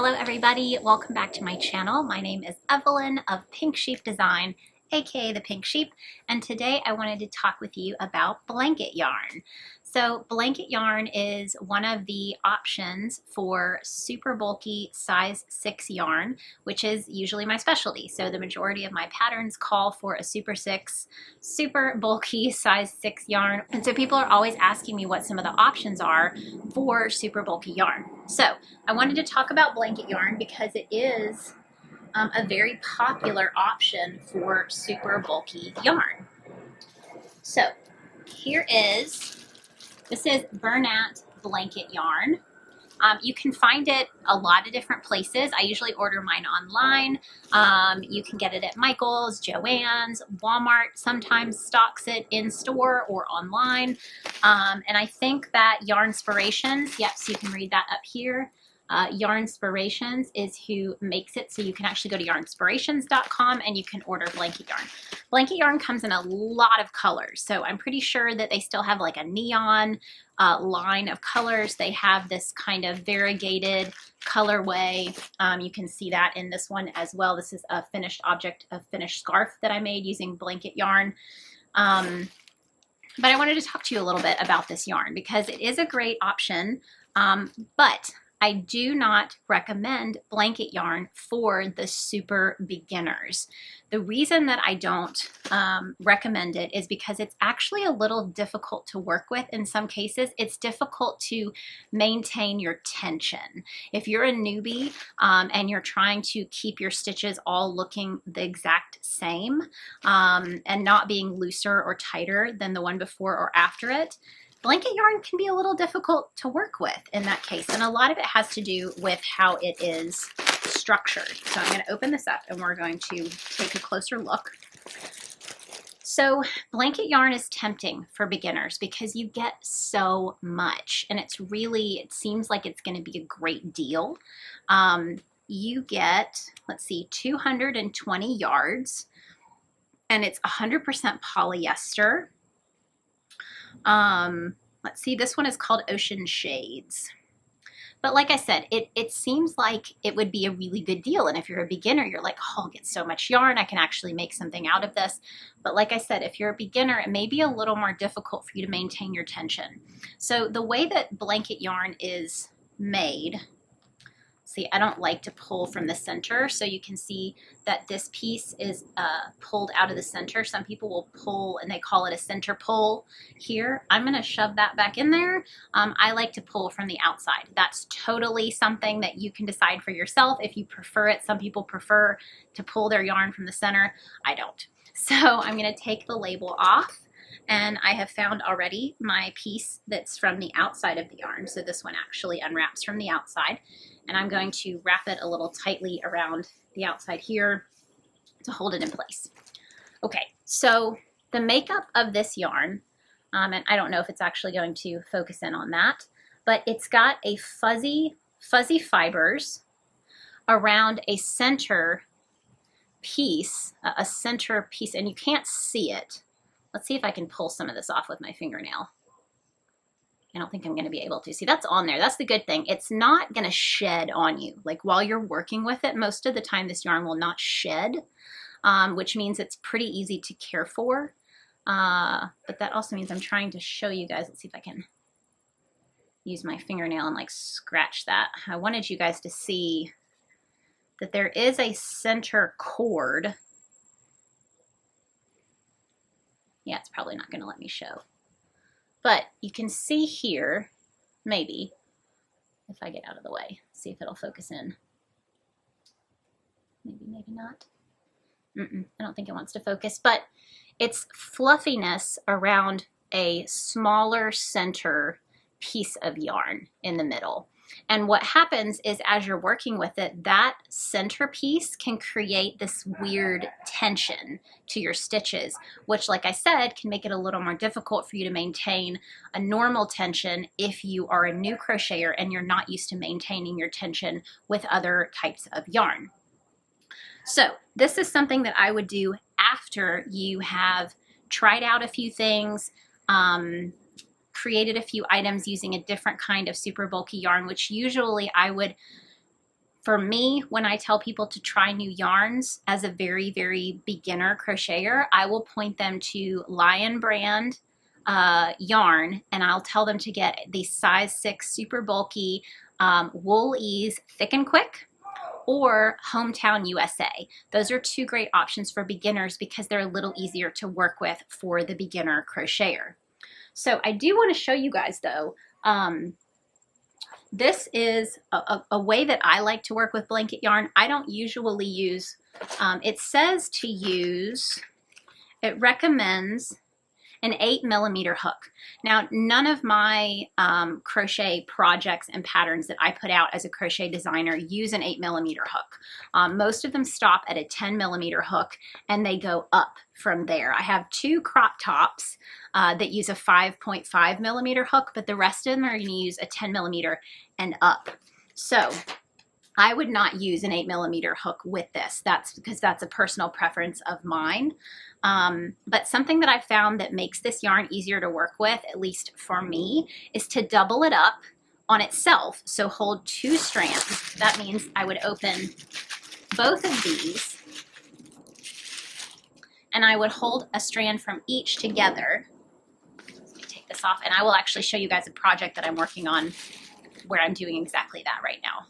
Hello everybody, welcome back to my channel. My name is Evelyn of Pink Sheep Design, aka the Pink Sheep, and today I wanted to talk with you about blanket yarn. So blanket yarn is one of the options for super bulky size 6 yarn, which is usually my specialty. So the majority of my patterns call for a super bulky size 6 yarn. And so people are always asking me what some of the options are for super bulky yarn. So I wanted to talk about blanket yarn because it is a very popular option for super bulky yarn. So this is Bernat blanket yarn. You can find it a lot of different places. I usually order mine online. You can get it at Michael's, Joann's, Walmart sometimes stocks it in store or online. And I think that Yarnspirations, yep, so you can read that up here. Yarnspirations is who makes it, so you can actually go to yarnspirations.com and you can order blanket yarn. Blanket yarn comes in a lot of colors, so I'm pretty sure that they still have like a neon line of colors. They have this kind of variegated colorway. You can see that in this one as well. This is a finished object, a finished scarf that I made using blanket yarn. But I wanted to talk to you a little bit about this yarn because it is a great option, but I do not recommend blanket yarn for the super beginners. The reason that I don't recommend it is because it's actually a little difficult to work with in some cases. It's difficult to maintain your tension. If you're a newbie and you're trying to keep your stitches all looking the exact same and not being looser or tighter than the one before or after it, blanket yarn can be a little difficult to work with in that case, and a lot of it has to do with how it is structured. So I'm going to open this up and we're going to take a closer look. So blanket yarn is tempting for beginners because you get so much, and it seems like it's going to be a great deal. You get, let's see, 220 yards, and it's 100% polyester. Let's see, this one is called Ocean Shades. But like I said, it seems like it would be a really good deal. And if you're a beginner, you're like, oh, I'll get so much yarn, I can actually make something out of this. But like I said, if you're a beginner, it may be a little more difficult for you to maintain your tension. So the way that blanket yarn is made, see, I don't like to pull from the center, so you can see that this piece is pulled out of the center. Some people will pull, and they call it a center pull here. I'm going to shove that back in there. I like to pull from the outside. That's totally something that you can decide for yourself if you prefer it. Some people prefer to pull their yarn from the center. I don't. So I'm going to take the label off. And I have found already my piece that's from the outside of the yarn. So this one actually unwraps from the outside. And I'm going to wrap it a little tightly around the outside here to hold it in place. Okay, so the makeup of this yarn, and I don't know if it's actually going to focus in on that, but it's got a fuzzy fibers around a center piece, and you can't see it. Let's see if I can pull some of this off with my fingernail. I don't think I'm going to be able to. See, that's on there. That's the good thing. It's not going to shed on you. Like while you're working with it, most of the time this yarn will not shed, which means it's pretty easy to care for. But that also means I'm trying to show you guys. Let's see if I can use my fingernail and like scratch that. I wanted you guys to see that there is a center cord. Yeah, it's probably not going to let me show. But you can see here, maybe, if I get out of the way, see if it'll focus in. Maybe not. I don't think it wants to focus, but it's fluffiness around a smaller center piece of yarn in the middle. And what happens is as you're working with it, that center piece can create this weird tension to your stitches, which, like I said, can make it a little more difficult for you to maintain a normal tension if you are a new crocheter and you're not used to maintaining your tension with other types of yarn. So this is something that I would do after you have tried out a few things, created a few items using a different kind of super bulky yarn, which usually I would For me, when I tell people to try new yarns as a very, very beginner crocheter, I will point them to Lion brand yarn, and I'll tell them to get the size 6 super bulky Wool Ease Thick and Quick, or Hometown USA. Those are 2 great options for beginners because they're a little easier to work with for the beginner crocheter. So I do want to show you guys though, this is a way that I like to work with blanket yarn. I don't usually use, it says to use, it recommends an 8mm hook. Now, none of my crochet projects and patterns that I put out as a crochet designer use an 8mm hook. Most of them stop at a 10mm hook and they go up from there. I have 2 crop tops that use a 5.5mm hook, but the rest of them are going to use a 10mm and up. So I would not use an 8mm hook with this. That's because that's a personal preference of mine. But something that I've found that makes this yarn easier to work with, at least for me, is to double it up on itself. So hold 2 strands. That means I would open both of these and I would hold a strand from each together. Let me take this off, and I will actually show you guys a project that I'm working on where I'm doing exactly that right now.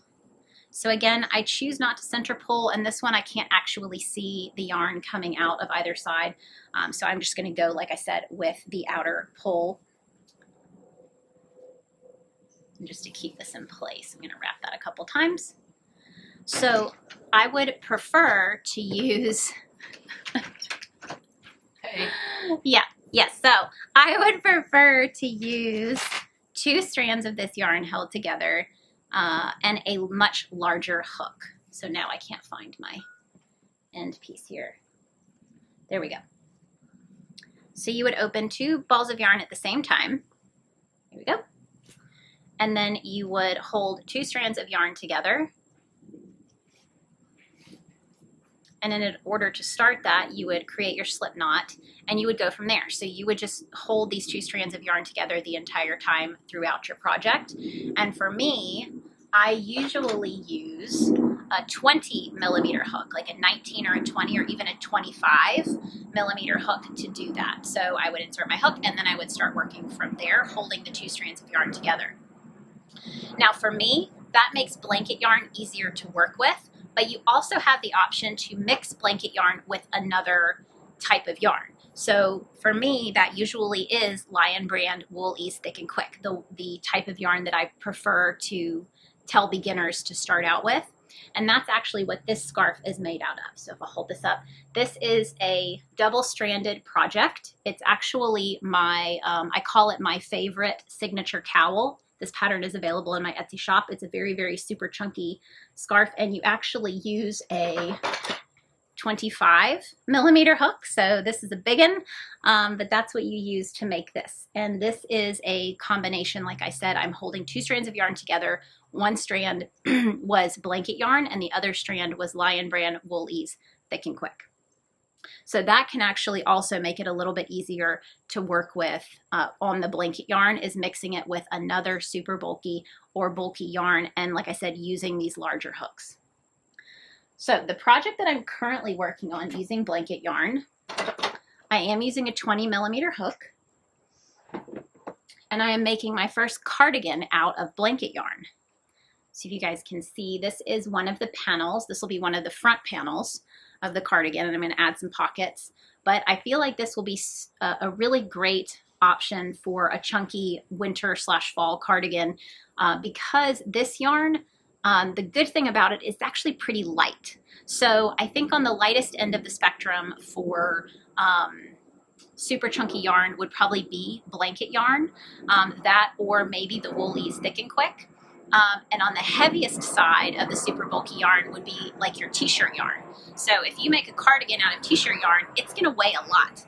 So again, I choose not to center pull, and this one I can't actually see the yarn coming out of either side. So I'm just going to go, like I said, with the outer pull. And just to keep this in place, I'm going to wrap that a couple times. So I would prefer to use, yes, so I would prefer to use 2 strands of this yarn held together and a much larger hook. So now I can't find my end piece here. There we go. So you would open 2 balls of yarn at the same time. Here we go. And then you would hold 2 strands of yarn together. And in order to start that, you would create your slip knot and you would go from there. So you would just hold these 2 strands of yarn together the entire time throughout your project. And for me, I usually use a 20mm hook, like a 19 or a 20 or even a 25mm hook to do that. So I would insert my hook and then I would start working from there, holding the 2 strands of yarn together. Now for me, that makes blanket yarn easier to work with, but you also have the option to mix blanket yarn with another type of yarn. So for me, that usually is Lion brand Wool Ease Thick and Quick, the type of yarn that I prefer to tell beginners to start out with. And that's actually what this scarf is made out of. So if I hold this up, this is a double-stranded project. It's actually my, I call it my favorite signature cowl. This pattern is available in my Etsy shop. It's a very, very super chunky scarf, and you actually use a 25mm hook. So this is a big one, but that's what you use to make this. And this is a combination, like I said, I'm holding 2 strands of yarn together. One strand was blanket yarn and the other strand was Lion brand Wool Ease Thick and Quick. So that can actually also make it a little bit easier to work with on the blanket yarn, is mixing it with another super bulky or bulky yarn, and like I said, using these larger hooks. So the project that I'm currently working on using blanket yarn, I am using a 20mm hook, and I am making my first cardigan out of blanket yarn. So if you guys can see, this is one of the panels. This will be one of the front panels of the cardigan, and I'm going to add some pockets. But I feel like this will be a really great option for a chunky winter/fall cardigan because this yarn, the good thing about it is it's actually pretty light. So I think on the lightest end of the spectrum for super chunky yarn would probably be blanket yarn, that or maybe the Wool Ease Thick and Quick. And on the heaviest side of the super bulky yarn would be like your t-shirt yarn. So if you make a cardigan out of t-shirt yarn, it's going to weigh a lot.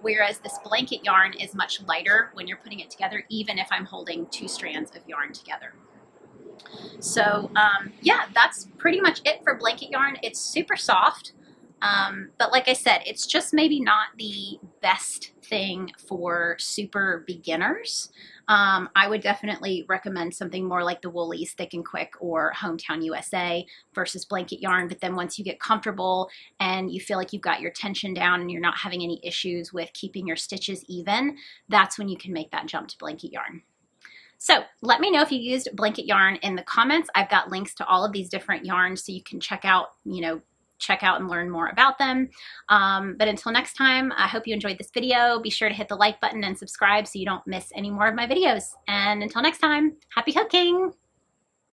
Whereas this blanket yarn is much lighter when you're putting it together, even if I'm holding 2 strands of yarn together. So yeah, that's pretty much it for blanket yarn. It's super soft, but like I said, it's just maybe not the best thing for super beginners. I would definitely recommend something more like the Woolies Thick and Quick or Hometown USA versus blanket yarn. But then once you get comfortable and you feel like you've got your tension down and you're not having any issues with keeping your stitches even, that's when you can make that jump to blanket yarn. So let me know if you used blanket yarn in the comments. I've got links to all of these different yarns so you can check out, check out and learn more about them. But until next time, I hope you enjoyed this video. Be sure to hit the like button and subscribe so you don't miss any more of my videos. And until next time, happy hooking!